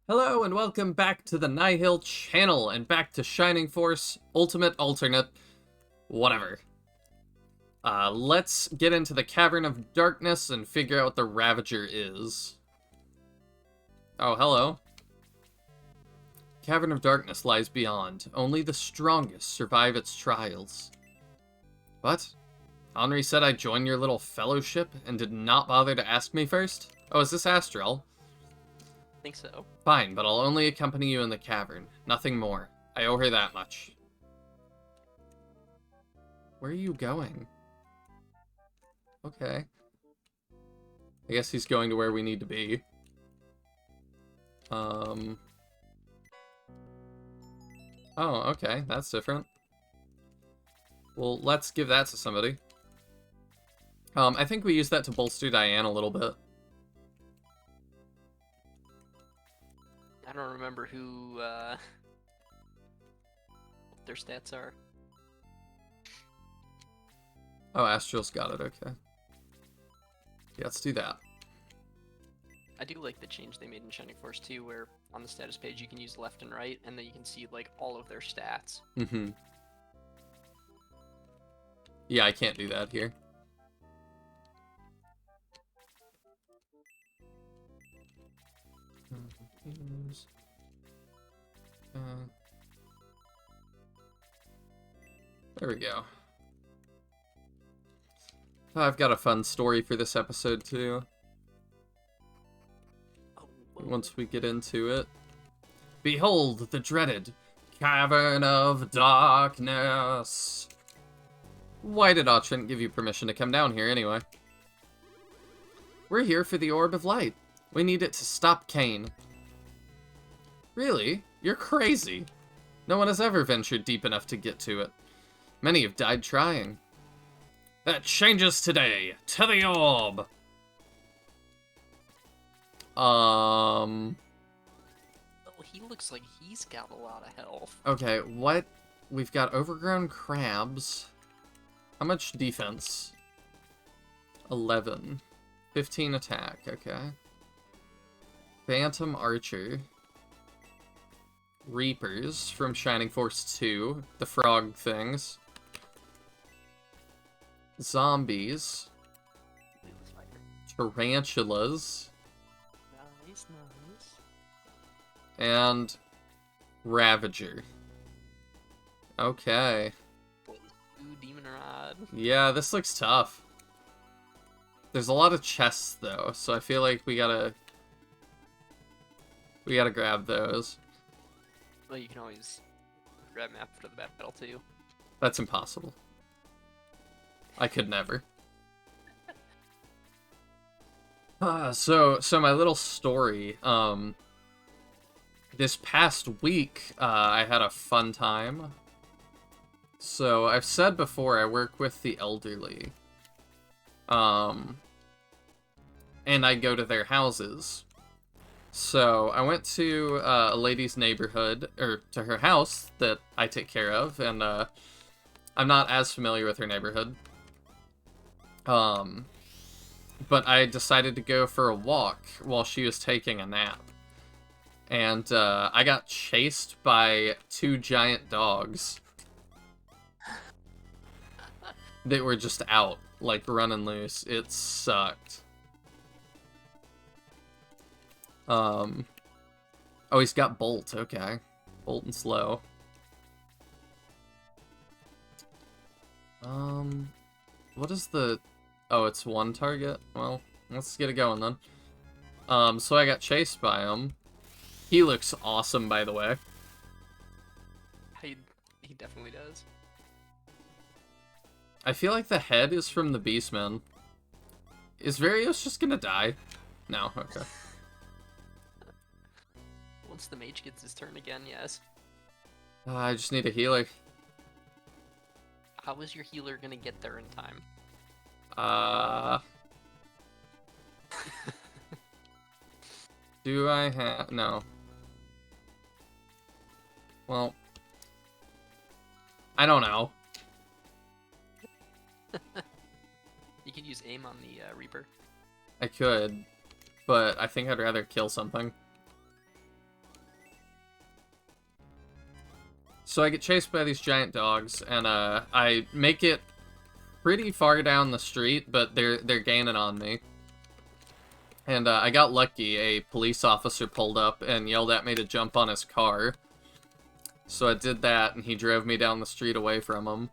Hello and welcome back to the Nihil channel and back to Shining Force Ultimate Alternate whatever. Let's get into the Cavern of Darkness and figure out what the Ravager is. Oh, hello. Cavern of Darkness lies beyond. Only the strongest survive its trials. What? Henri said I'd join your little fellowship and did not bother to ask me first? Oh, is this Astral? Think so. Fine, but I'll only accompany you in the cavern. Nothing more. I owe her that much. Where are you going? Okay. I guess he's going to where we need to be. Oh, okay. That's different. Well, let's give that to somebody. I think we used that to bolster Diane a little bit. I don't remember who, what their stats are. Oh, Astral's got it, okay. Yeah, let's do that. I do like the change they made in Shining Force 2, where on the status page you can use left and right, and then you can see, like, all of their stats. Mm-hmm. Yeah, I can't do that here. There we go. I've got a fun story for this episode, too. Once we get into it. Behold the dreaded Cavern of Darkness. Why did Autrent give you permission to come down here, anyway? We're here for the Orb of Light. We need it to stop Cain. Really? You're crazy. No one has ever ventured deep enough to get to it. Many have died trying. That changes today. To the orb! Oh, he looks like he's got a lot of health. Okay, what? We've got overgrown crabs. How much defense? 11. 15 attack, okay. Phantom Archer. Reapers from Shining Force 2. The frog things. Zombies. Tarantulas. Nice, nice. And Ravager. Okay. Ooh, Demon Rod. Yeah, this looks tough. There's a lot of chests, though, so I feel like we gotta grab those. Well, you can always grab them after the battle, too. That's impossible. I could never. So my little story, this past week, I had a fun time. So, I've said before, I work with the elderly. And I go to their houses. So, I went to a lady's neighborhood, or to her house that I take care of, and I'm not as familiar with her neighborhood. But I decided to go for a walk while she was taking a nap. And I got chased by 2 giant dogs. They were just out, like, running loose. It sucked. Oh, he's got Bolt, okay. Bolt and Slow. What is the... Oh, it's 1 target? Well, let's get it going then. So I got chased by him. He looks awesome, by the way. He definitely does. I feel like the head is from the Beastman. Is Varios just gonna die? No, okay. Once the mage gets his turn again, yes. I just need a healer. How is your healer gonna get there in time? Do I have... No. Well... I don't know. You could use aim on the Reaper. I could, but I think I'd rather kill something. So I get chased by these giant dogs, and I make it pretty far down the street, but they're gaining on me. And I got lucky. A police officer pulled up and yelled at me to jump on his car. So I did that, and he drove me down the street away from him.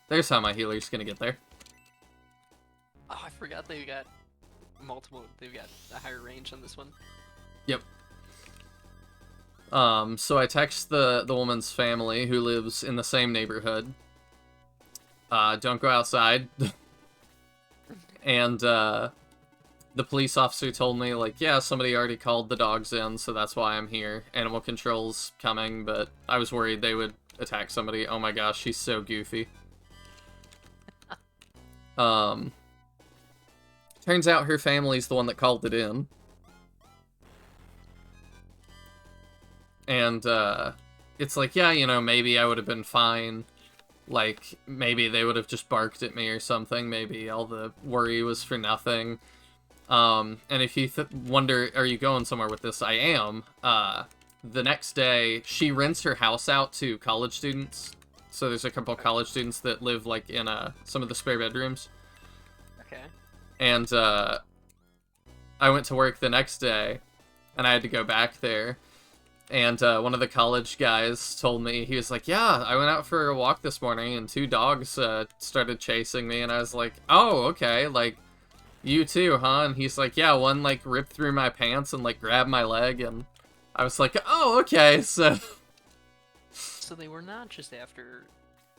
There's how my healer's gonna get there. Oh, I forgot they've got multiple. They've got a higher range on this one. Yep. So I text the woman's family who lives in the same neighborhood. Don't go outside. And the police officer told me, like, yeah, somebody already called the dogs in, so that's why I'm here. Animal control's coming, but I was worried they would attack somebody. Oh my gosh, she's so goofy. Turns out her family's the one that called it in. And, it's like, yeah, you know, maybe I would have been fine. Like, maybe they would have just barked at me or something. Maybe all the worry was for nothing. And if you wonder, are you going somewhere with this? I am. The next day, she rents her house out to college students. So there's a couple college students that live, like, in some of the spare bedrooms. Okay. And I went to work the next day, and I had to go back there. And one of the college guys told me, he was like, yeah, I went out for a walk this morning, and 2 dogs started chasing me. And I was like, oh, okay, like, you too, huh? And he's like, yeah, one, like, ripped through my pants and, like, grabbed my leg. And I was like, oh, okay, so... So they were not just after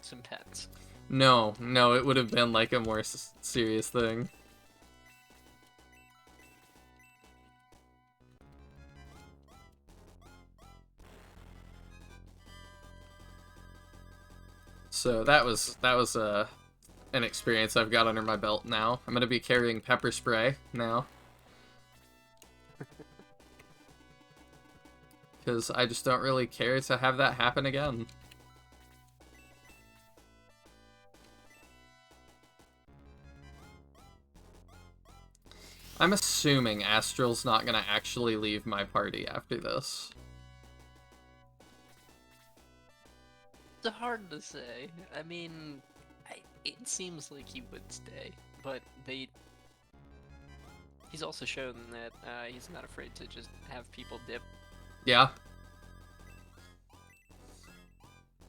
some pets. No, it would have been, like, a more serious thing. So that was an experience I've got under my belt now. I'm gonna be carrying pepper spray now. Because I just don't really care to have that happen again. I'm assuming Astral's not gonna actually leave my party after this. It's hard to say. I mean, it seems like he would stay, but he's also shown that he's not afraid to just have people dip. Yeah.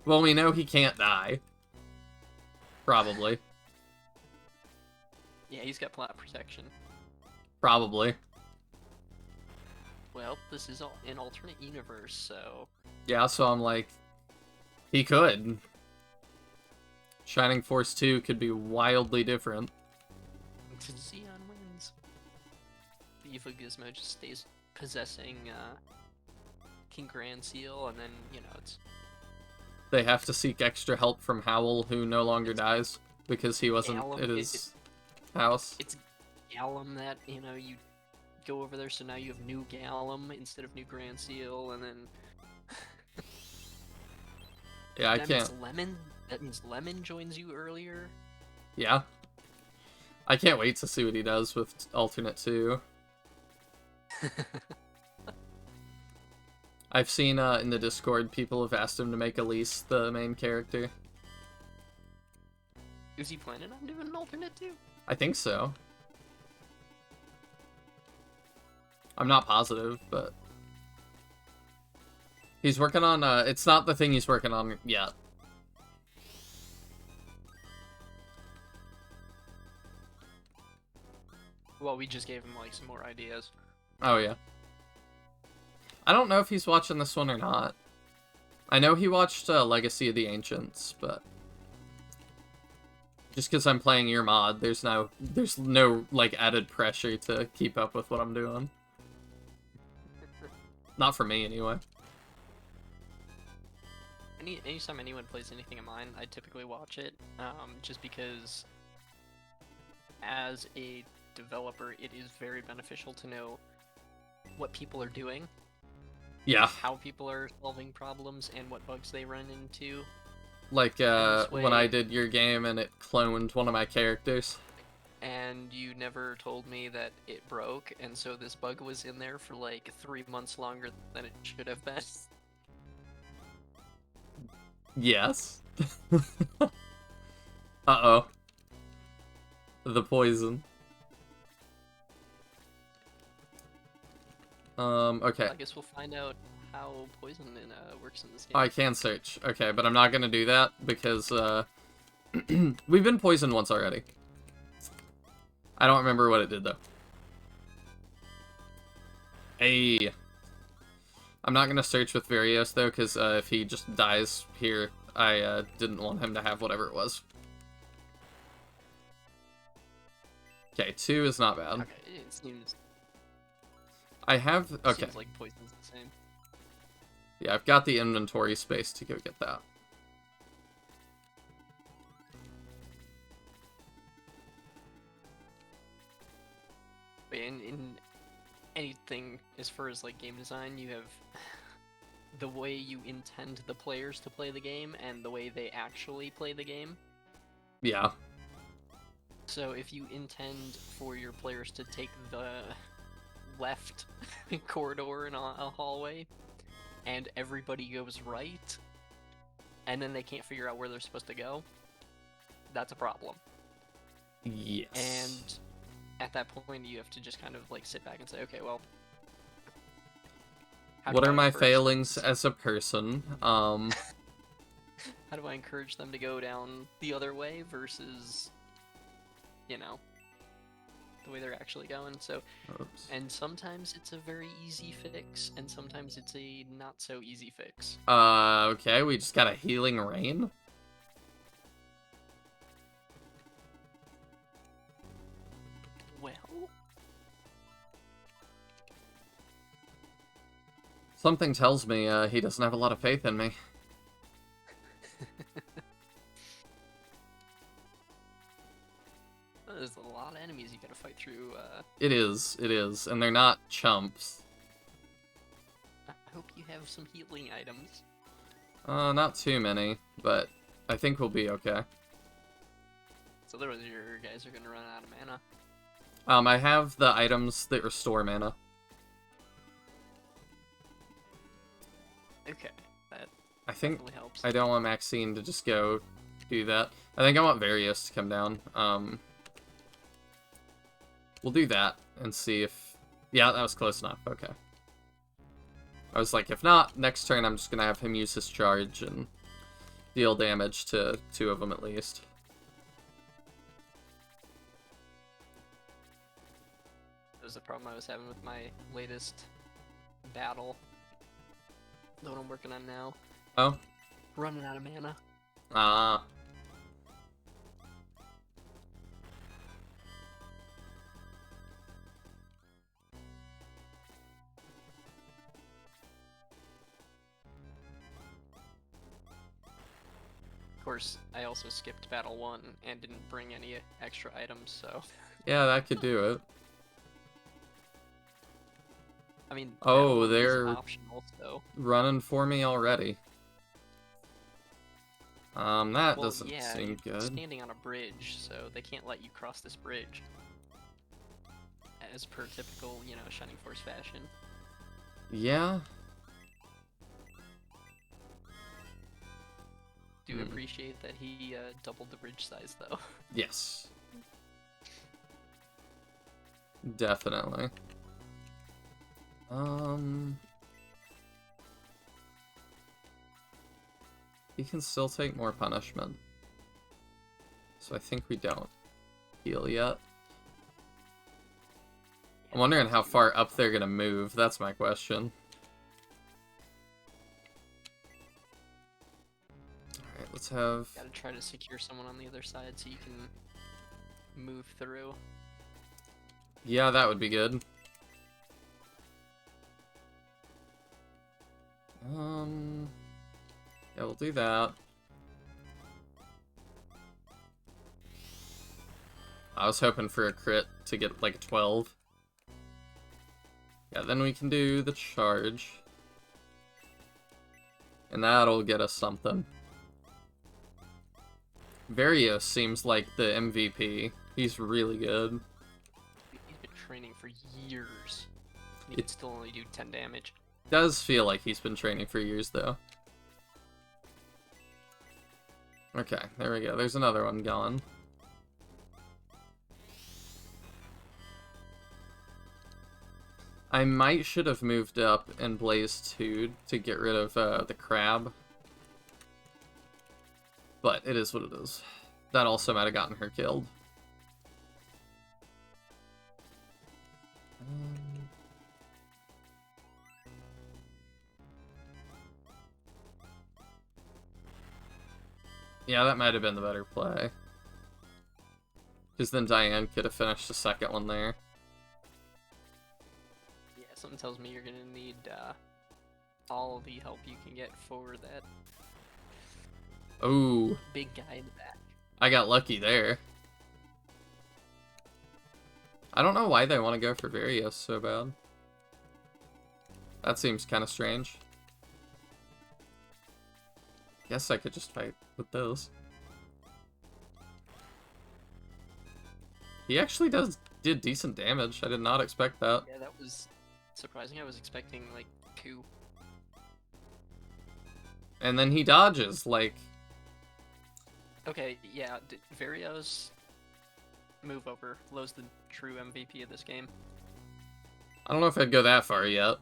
Well, we know he can't die. Probably. Yeah, he's got plot protection. Probably. Well, this is an alternate universe, so... Yeah, so I'm like... He could. Shining Force 2 could be wildly different. Xeon wins. Evil Gizmo just stays possessing King Grand Seal, and then, you know, it's... They have to seek extra help from Howl, who no longer dies, because he wasn't Gallum, at his house. It's Gallum that, you know, you go over there, so now you have new Gallum instead of new Grand Seal, and then... Yeah, I that can't... Means Lemon? That means Lemon joins you earlier? Yeah. I can't wait to see what he does with Alternate 2. I've seen in the Discord, people have asked him to make Elise the main character. Is he planning on doing an alternate too? I think so. I'm not positive, but... He's working on, it's not the thing he's working on yet. Well, we just gave him, like, some more ideas. Oh, yeah. I don't know if he's watching this one or not. I know he watched Legacy of the Ancients, but... Just because I'm playing your mod, there's no, like, added pressure to keep up with what I'm doing. Not for me, anyway. Anytime anyone plays anything of mine, I typically watch it, just because as a developer, it is very beneficial to know what people are doing. Yeah. How people are solving problems and what bugs they run into. Like, when I did your game and it cloned one of my characters. And you never told me that it broke, and so this bug was in there for like 3 months longer than it should have been. Yes. Uh-oh. The poison. Okay. I guess we'll find out how poison works in this game. Oh, I can search. Okay, but I'm not gonna do that because, we've been poisoned once already. I don't remember what it did, though. Hey. I'm not gonna search with Varios, though, because, if he just dies here, I, didn't want him to have whatever it was. Okay, 2 is not bad. Okay, it seems. I have... Okay. Seems like poison's the same. Yeah, I've got the inventory space to go get that. But in anything as far as like game design, you have the way you intend the players to play the game and the way they actually play the game. Yeah. So if you intend for your players to take the left corridor in a hallway, and everybody goes right, and then they can't figure out where they're supposed to go, that's a problem. Yes. And at that point, you have to just kind of like sit back and say, okay, well, what are my failings as a person? How do I encourage them to go down the other way versus, you know, the way they're actually going? So, Oops. and sometimes it's a very easy fix, and sometimes it's a not so easy fix. Okay, we just got a healing rain. Well, Something tells me, he doesn't have a lot of faith in me. there's a lot of enemies you gotta fight through. It is, and they're not chumps. I hope you have some healing items. Not too many, but I think we'll be okay. So otherwise your guys are gonna run out of mana. I have the items that restore mana. Okay, that I think definitely helps. I don't want Maxine to just go do that. I think I want Varius to come down. We'll do that and see if... Yeah, that was close enough. Okay. I was like, if not, next turn I'm just gonna have him use his charge and deal damage to 2 of them at least. That was the problem I was having with my latest battle. The one I'm working on now. Oh? Running out of mana. Ah. Of course, I also skipped battle 1 and didn't bring any extra items, so... Yeah, that could do it. I mean, Oh, battle 1 is they're optional, so... running for me already. That Well, doesn't yeah, seem you're good. standing on a bridge, so they can't let you cross this bridge. As per typical, you know, Shining Force fashion. Yeah. Do appreciate that he doubled the bridge size, though. Yes. Definitely. He can still take more punishment. So I think we don't heal yet. I'm wondering how far up they're gonna move. That's my question. Alright, let's have... Gotta try to secure someone on the other side so you can move through. Yeah, that would be good. Yeah, we'll do that. I was hoping for a crit to get like a 12. Yeah, then we can do the charge. And that'll get us something. Varios seems like the MVP. He's really good. He's been training for years. He can still only do 10 damage. Does feel like he's been training for years, though. Okay, there we go. There's another one gone. I might should have moved up and blazed 2 to get rid of the crab. But it is what it is. That also might have gotten her killed. Yeah, that might have been the better play. Because then Diane could have finished the second one there. Yeah, something tells me you're gonna need all the help you can get for that Ooh. big guy in the back. I got lucky there. I don't know why they want to go for Varios so bad. That seems kind of strange. Guess I could just fight with those. He actually did decent damage. I did not expect that. Yeah, that was surprising. I was expecting like 2. And then he dodges, like... Okay, yeah, Varios move over. Lo's the true MVP of this game. I don't know if I'd go that far yet.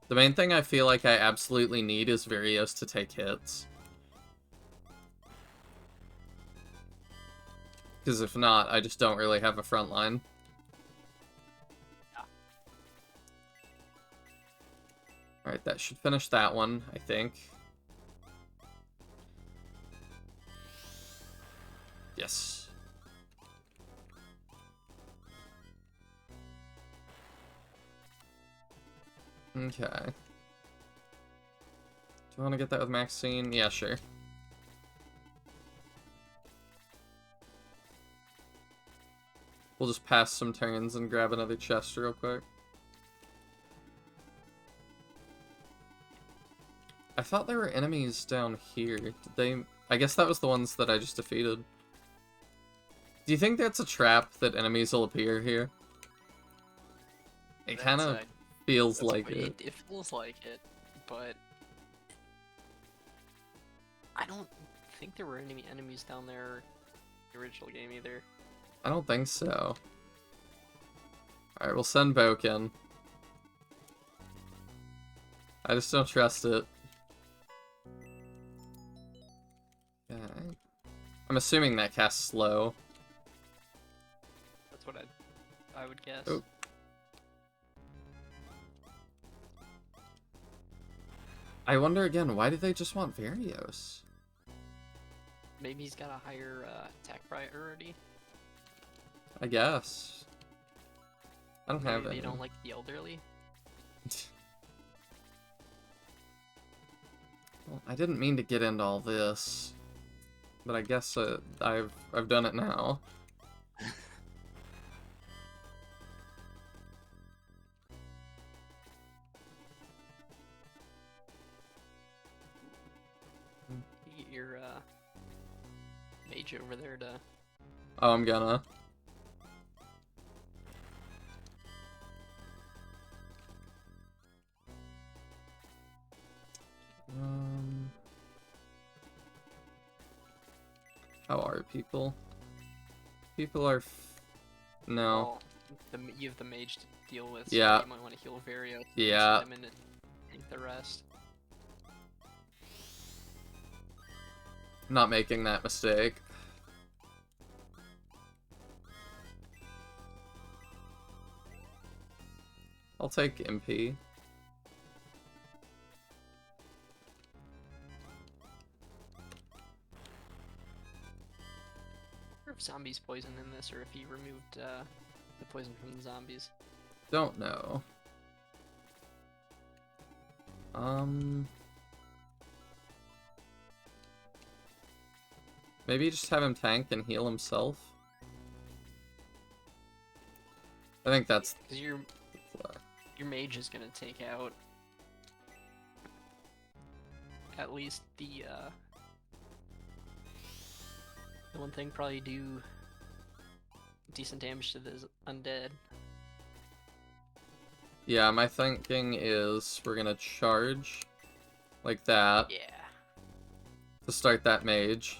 The main thing I feel like I absolutely need is Varios to take hits. Because if not, I just don't really have a front line. Yeah. Alright, that should finish that one, I think. Yes. Okay. Do you want to get that with Maxine? Yeah, sure. We'll just pass some turns and grab another chest real quick. I thought there were enemies down here. Did they... I guess that was the ones that I just defeated. Do you think that's a trap that enemies will appear here? It kind of feels like it. It feels like it, but I don't think there were any enemies down there in the original game either. I don't think so. Alright, we'll send Boken. I just don't trust it. Okay. I'm assuming that casts slow. That's what I would guess. Oh. I wonder again, why do they just want Varios? Maybe he's got a higher attack priority. I guess. I don't have Maybe any. they don't like the elderly. Well, I didn't mean to get into all this, but I guess I've done it now. Get your mage over there to. Oh, I'm gonna. How are people? People are... No. Well, you have the mage to deal with, so Yeah. you might want to heal Vario. Yeah. Them and take the rest. Not making that mistake. I'll take MP. If zombies poison in this, or if he removed the poison from the zombies. Don't know. Maybe just have him tank and heal himself. I think that's... Because your mage is gonna take out at least the one thing, probably do decent damage to the undead. Yeah, my thinking is we're gonna charge like that Yeah. to start that mage.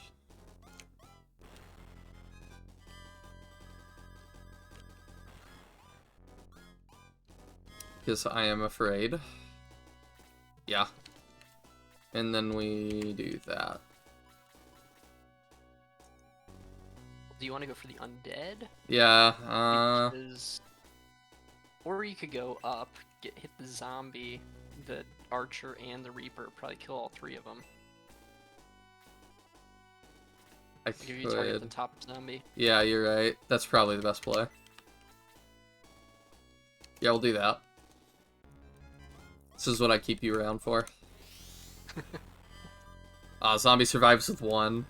Because I am afraid. Yeah. And then we do that. Do you want to go for the undead? Yeah, Because... Or you could go up, hit the zombie, the archer, and the reaper. Probably kill all three of them. I Give you target the could. top zombie. Yeah, you're right. That's probably the best play. Yeah, we'll do that. This is what I keep you around for. Zombie survives with 1.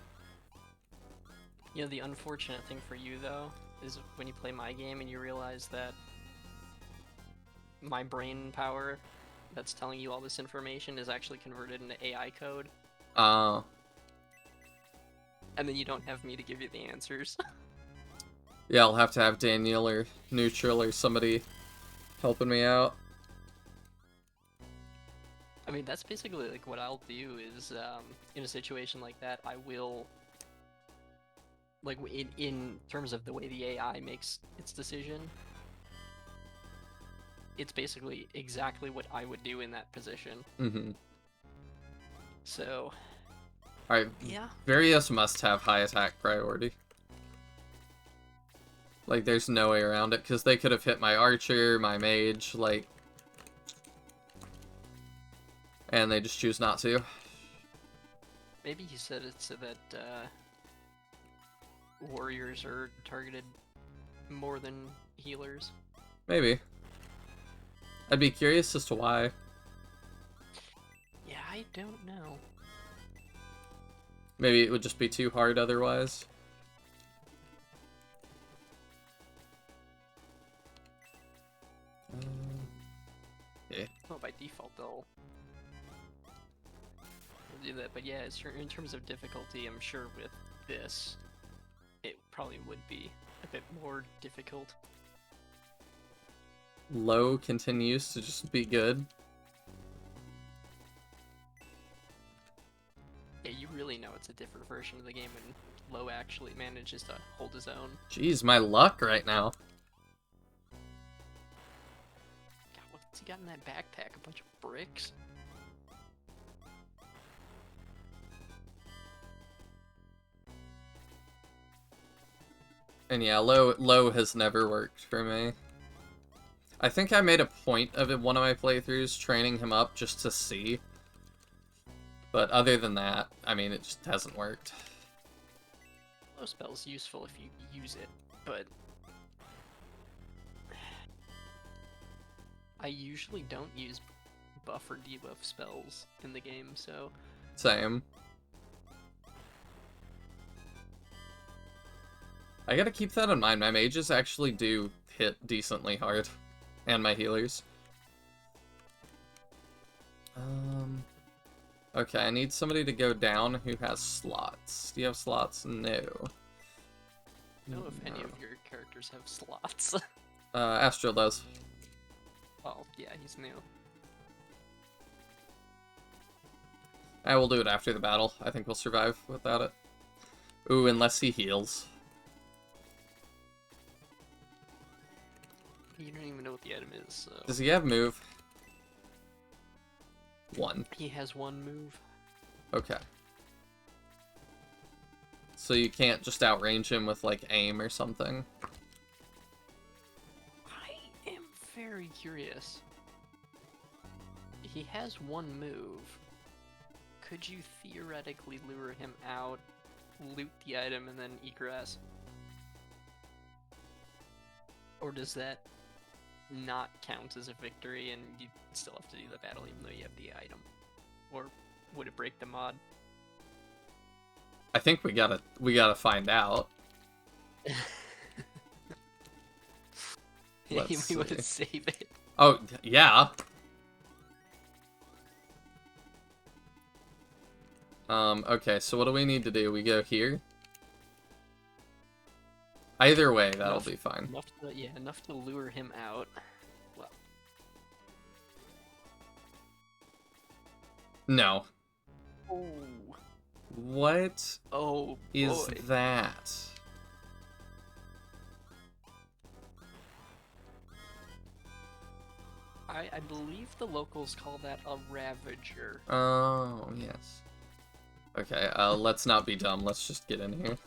You know, the unfortunate thing for you, though, is when you play my game and you realize that my brain power that's telling you all this information is actually converted into AI code. Uh, And then you don't have me to give you the answers. yeah, I'll have to have Daniel or Neutral or somebody helping me out. I mean, that's basically like what I'll do is, in a situation like that, I will, like, in terms of the way the AI makes its decision, it's basically exactly what I would do in that position. Mm-hmm. So, Alright, yeah. Various must have high attack priority. Like, there's no way around it, because they could have hit my archer, my mage, like... And they just choose not to. Maybe he said it so that, warriors are targeted more than healers. Maybe. I'd be curious as to why. Yeah, I don't know. Maybe it would just be too hard otherwise. Yeah. Well, by default, they'll do that. But yeah, in terms of difficulty, I'm sure with this, it probably would be a bit more difficult. Low continues to just be good. Yeah, you really know it's a different version of the game when Low actually manages to hold his own. Jeez, my luck right now. God, what's he got in that backpack? A bunch of bricks? And yeah, low has never worked for me. I think I made a point of it one of my playthroughs, training him up just to see. But other than that, I mean, it just hasn't worked. Low spell's useful if you use it, but I usually don't use buff or debuff spells in the game, so... Same. I gotta keep that in mind. My mages actually do hit decently hard. And my healers. Okay, I need somebody to go down who has slots. Do you have slots? No. I don't know if any of your characters have slots. Astral does. Oh, yeah, he's new. I will do it after the battle. I think we'll survive without it. Ooh, unless he heals. You don't even know what the item is, so... Does he have move? 1. He has 1 move. Okay. So you can't just outrange him with, like, aim or something? I am very curious. He has 1 move. Could you theoretically lure him out, loot the item, and then egress? Or does that not count as a victory and you still have to do the battle even though you have the item? Or would it break the mod? I think we gotta find out. Yeah, Let's you want to see. save it. Oh, yeah. Okay, so what do we need to do? We go here? Either way, that'll be fine. Enough to lure him out. Well, No. Oh. What Oh, is boy. that? I believe the locals call that a Ravager. Oh, yes. Okay, let's not be dumb. Let's just get in here.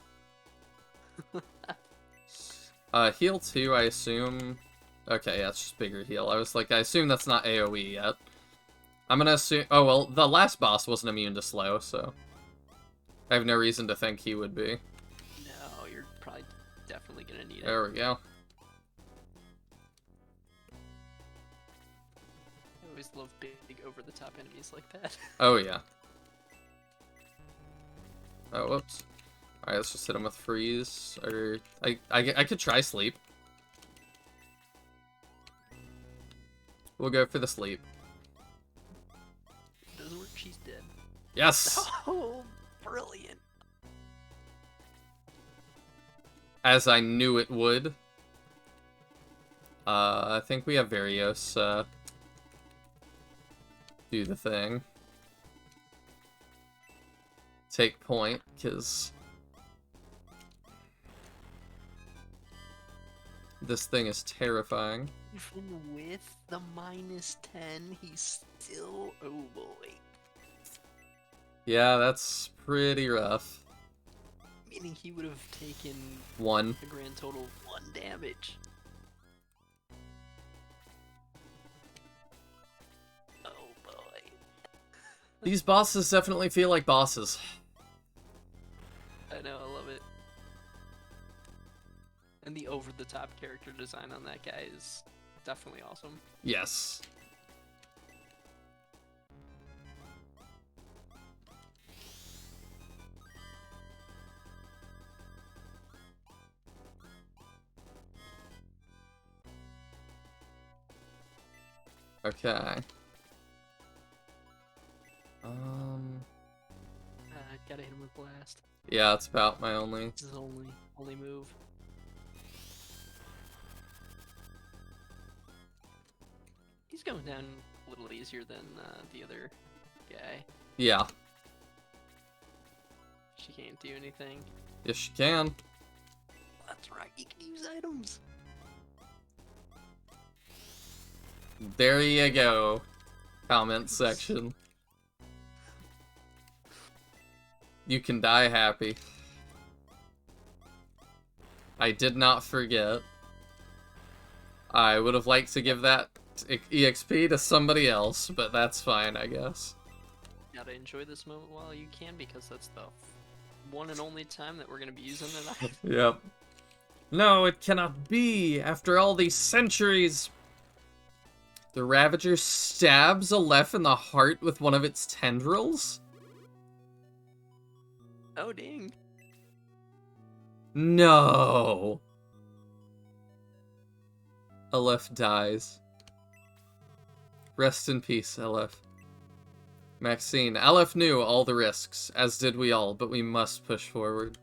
Heal 2, I assume... Okay, yeah, it's just bigger heal. I was like, I assume that's not AoE yet. I'm gonna assume... Oh, well, the last boss wasn't immune to slow, so... I have no reason to think he would be. No, you're probably definitely gonna need it. There we go. I always love big over-the-top enemies like that. Oh, yeah. Oh, whoops. Alright, let's just hit him with freeze. Or... I could try sleep. We'll go for the sleep. Doesn't work, she's dead. Yes! Oh, brilliant. As I knew it would. I think we have Varios, do the thing. Take point, because... this thing is terrifying. Even with the -10, he's still... Oh boy. Yeah, that's pretty rough. Meaning he would have taken 1. a grand total of 1 damage. Oh boy. These bosses definitely feel like bosses. I know, I love it. And the over-the-top character design on that guy is definitely awesome. Yes. Okay. Gotta hit him with blast. Yeah, it's about my only... This is only move. He's going down a little easier than the other guy. Yeah. She can't do anything. Yes, you can. That's right, you can use items. There you go. Comment section. You can die happy. I did not forget. I would have liked to give that EXP to somebody else, but that's fine, I guess. Gotta enjoy this moment while you can, because that's the one and only time that we're gonna be using the knife. Yep. No, it cannot be! After all these centuries! The Ravager stabs Aleph in the heart with one of its tendrils? Oh, dang. No! Aleph dies. Rest in peace, Aleph. Maxine. Aleph knew all the risks, as did we all, but we must push forward.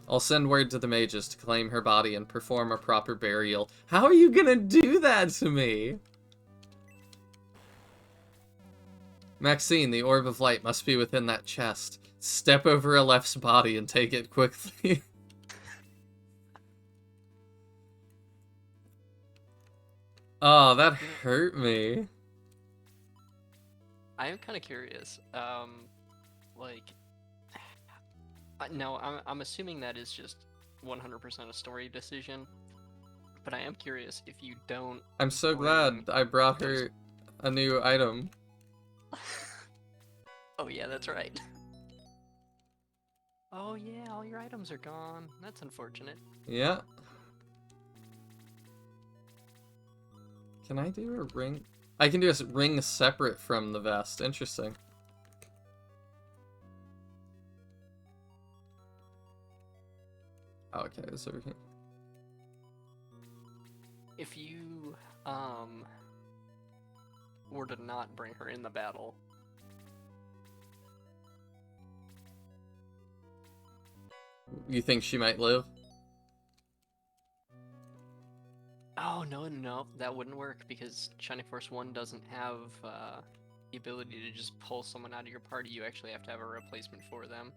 I'll send word to the mages to claim her body and perform a proper burial. How are you gonna do that to me? Maxine, the Orb of Light must be within that chest. Step over Aleph's body and take it quickly. Oh, that hurt me. I am kind of curious. No, I'm assuming that is just 100% a story decision. But I am curious if you don't. I'm so glad I brought her a new item. Oh yeah, that's right. Oh yeah, all your items are gone. That's unfortunate. Yeah. Can I do a ring? I can do a ring separate from the vest. Interesting. Oh, okay, it's over here. If you were to not bring her in the battle, You think she might live? oh no, that wouldn't work because Shining Force 1 doesn't have the ability to just pull someone out of your party, you actually have to have a replacement for them.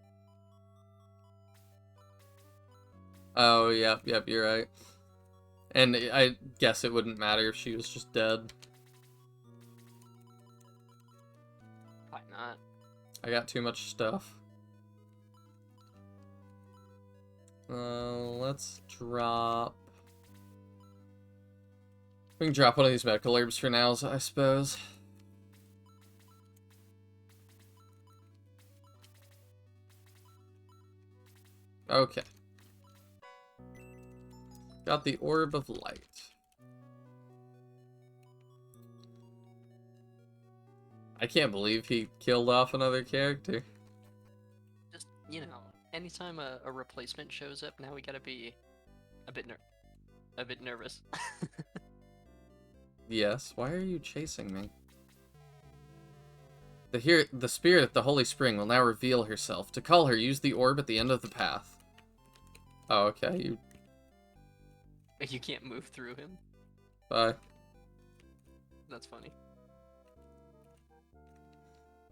Oh, yep, you're right. And I guess it wouldn't matter if she was just dead. Why not? I got too much stuff. Let's drop... We can drop one of these medical herbs for now, I suppose. Okay. Got the Orb of Light. I can't believe he killed off another character. Just, you know, anytime a replacement shows up, now we gotta be a bit nervous. Yes, why are you chasing me? The spirit at the Holy Spring will now reveal herself. To call her, use the orb at the end of the path. Oh, okay, you... You can't move through him? Bye. That's funny.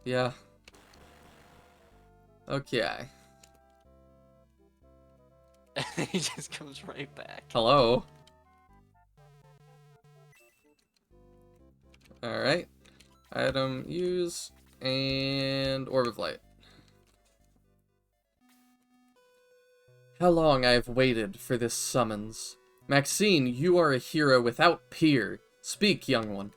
Yeah. Okay. He just comes right back. Hello? Alright. Item, use, and Orb of Light. How long I have waited for this summons. Maxine, you are a hero without peer. Speak, young one.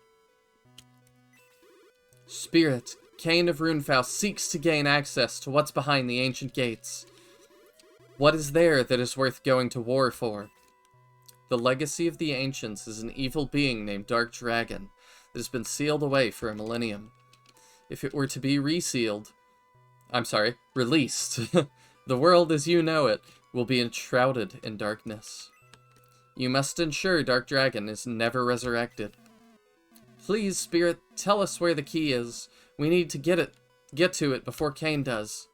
Spirit, Cain of Runefaust seeks to gain access to what's behind the ancient gates. What is there that is worth going to war for? The legacy of the ancients is an evil being named Dark Dragon that has been sealed away for a millennium. If it were to be released, the world as you know it will be enshrouded in darkness. You must ensure Dark Dragon is never resurrected. Please, Spirit, tell us where the key is. We need to get to it before Cain does.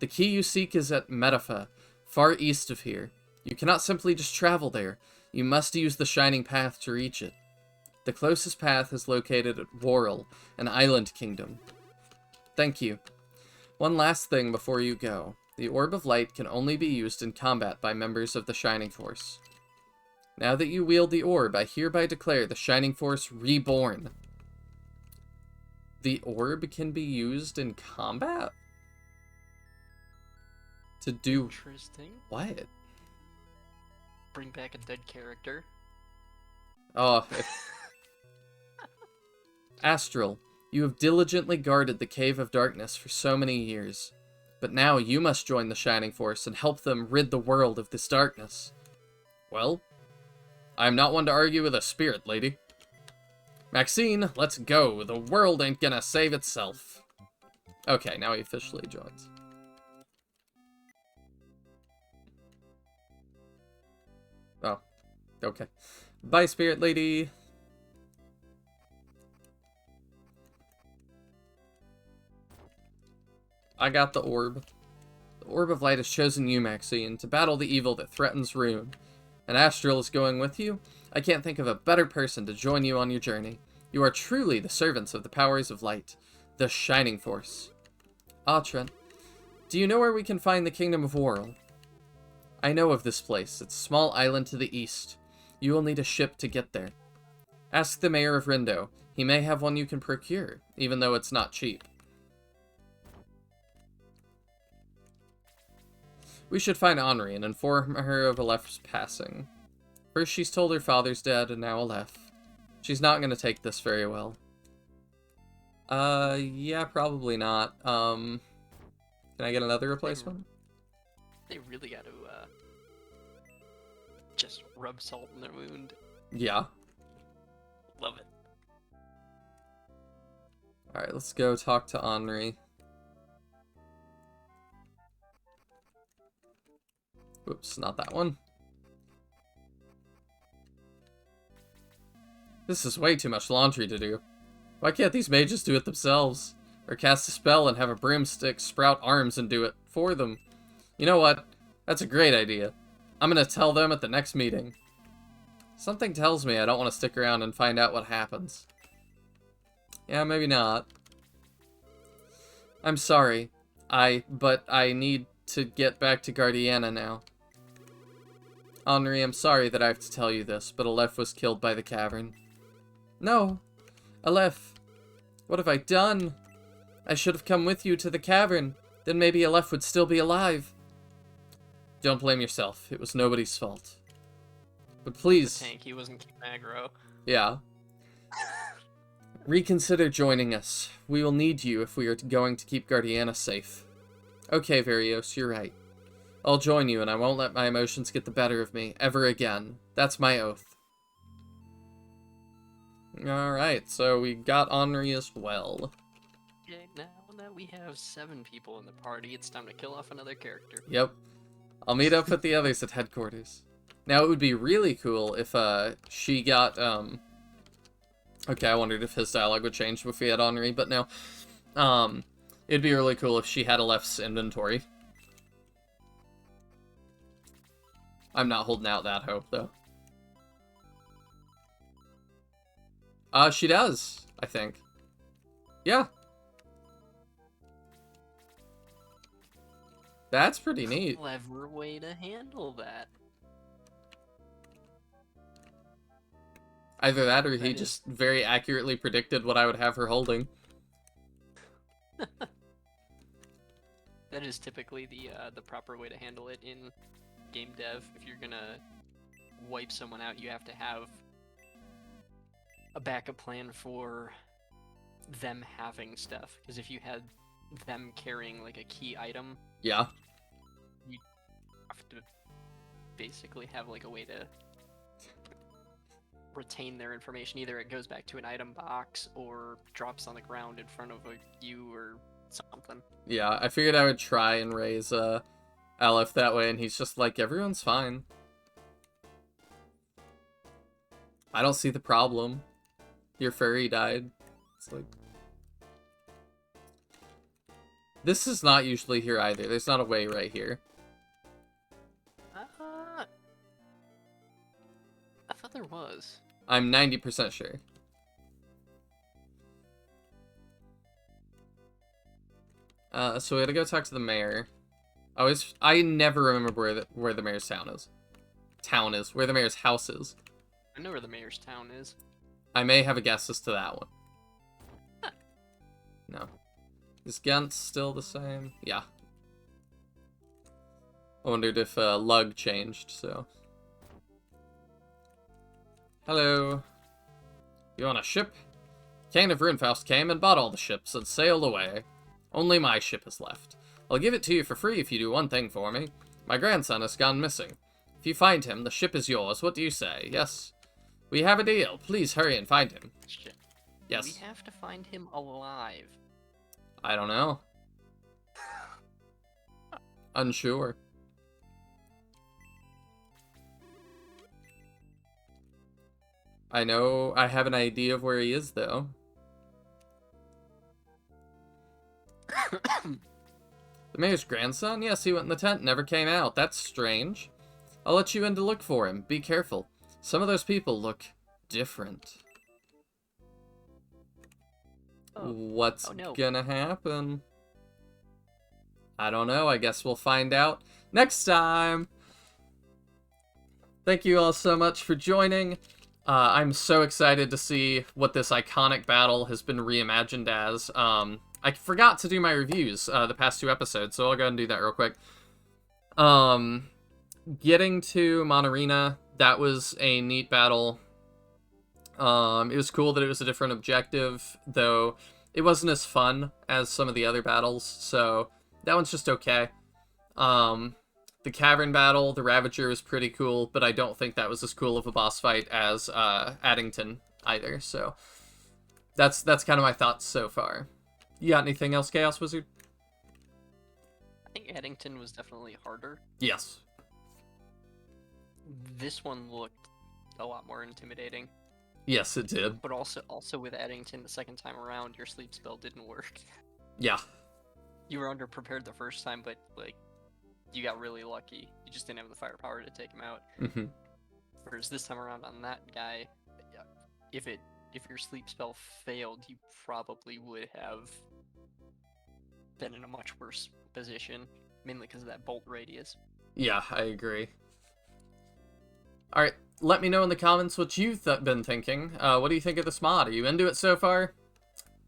The key you seek is at Metafa, far east of here. You cannot simply just travel there. You must use the Shining Path to reach it. The closest path is located at Worrell, an island kingdom. Thank you. One last thing before you go. The Orb of Light can only be used in combat by members of the Shining Force. Now that you wield the orb, I hereby declare the Shining Force reborn. The orb can be used in combat? To do... Interesting. what? Bring back a dead character. Oh, Astral, you have diligently guarded the Cave of Darkness for so many years. But now you must join the Shining Force and help them rid the world of this darkness. Well, I am not one to argue with a spirit, lady. Maxine, let's go. The world ain't gonna save itself. Okay, now he officially joins. Oh, okay. Bye, spirit lady. I got the orb. The Orb of Light has chosen you, Maxine, to battle the evil that threatens Rune. And Astral is going with you? I can't think of a better person to join you on your journey. You are truly the servants of the powers of light, the Shining Force. Trent, do you know where we can find the Kingdom of Worrell? I know of this place. It's a small island to the east. You will need a ship to get there. Ask the Mayor of Rindo. He may have one you can procure, even though it's not cheap. We should find Henri and inform her of Aleph's passing. First she's told her father's dead, and now Aleph. She's not going to take this very well. Yeah, probably not. Can I get another replacement? They really got to, just rub salt in their wound. Yeah. Love it. Alright, let's go talk to Henri. Oops, not that one. This is way too much laundry to do. Why can't these mages do it themselves? Or cast a spell and have a broomstick sprout arms and do it for them? You know what? That's a great idea. I'm gonna tell them at the next meeting. Something tells me I don't want to stick around and find out what happens. Yeah, maybe not. I'm sorry. But I need to get back to Guardiana now. Henri, I'm sorry that I have to tell you this, but Aleph was killed by the Cavern. No! Aleph! What have I done? I should have come with you to the Cavern. Then maybe Aleph would still be alive. Don't blame yourself. It was nobody's fault. But please... The tank, he wasn't keeping aggro. Yeah. Reconsider joining us. We will need you if we are going to keep Guardiana safe. Okay, Varios, you're right. I'll join you, and I won't let my emotions get the better of me, ever again. That's my oath. Alright, so we got Henri as well. Okay, now that we have 7 people in the party, it's time to kill off another character. Yep. I'll meet up with the others at headquarters. Now, it would be really cool if, she got, Okay, I wondered if his dialogue would change if we had Henri, but no. It'd be really cool if she had Aleph's inventory. I'm not holding out that hope, though. She does, I think. Yeah. That's pretty neat. Clever way to handle that. Either that, or he just very accurately predicted what I would have her holding. That is typically the proper way to handle it in game dev. If you're gonna wipe someone out, you have to have a backup plan for them having stuff. Because if you had them carrying like a key item, Yeah. you have to basically have like a way to retain their information. Either it goes back to an item box or drops on the ground in front of you or something. Yeah, I figured I would try and raise Aleph that way, and he's just like, everyone's fine. I don't see the problem. Your furry died. It's like... This is not usually here either. There's not a way right here. I thought there was. I'm 90% sure. So we gotta go talk to the mayor. I never remember where the mayor's town is. Where the mayor's house is. I know where the mayor's town is. I may have a guess as to that one. Huh. No. Is Ghent still the same? Yeah. I wondered if Lug changed, so... Hello. You on a ship? Cain of Runefaust came and bought all the ships and sailed away. Only my ship is left. I'll give it to you for free if you do one thing for me. My grandson has gone missing. If you find him, the ship is yours. What do you say? Yes? We have a deal. Please hurry and find him. Shit. Yes. We have to find him alive. I don't know. Unsure. I know I have an idea of where he is, though. The mayor's grandson? Yes, he went in the tent, never came out. That's strange. I'll let you in to look for him. Be careful. Some of those people look different. What's gonna happen? I don't know. I guess we'll find out next time. Thank you all so much for joining. I'm so excited to see what this iconic battle has been reimagined as. I forgot to do my reviews the past 2 episodes, so I'll go ahead and do that real quick. Getting to Monarena, that was a neat battle. It was cool that it was a different objective, though it wasn't as fun as some of the other battles, so that one's just okay. The Cavern battle, the Ravager, was pretty cool, but I don't think that was as cool of a boss fight as Addington either, so that's kind of my thoughts so far. You got anything else, Chaos Wizard? I think Addington was definitely harder. Yes. This one looked a lot more intimidating. Yes, it did. But also with Addington, the second time around, your sleep spell didn't work. Yeah. You were underprepared the first time, but like, you got really lucky. You just didn't have the firepower to take him out. Mm-hmm. Whereas this time around on that guy, if your sleep spell failed, you probably would have been in a much worse position, mainly because of that bolt radius. Yeah, I agree. Alright, let me know in the comments what you've been thinking. What do you think of this mod? Are you into it so far?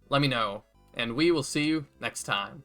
Let me know, and we will see you next time.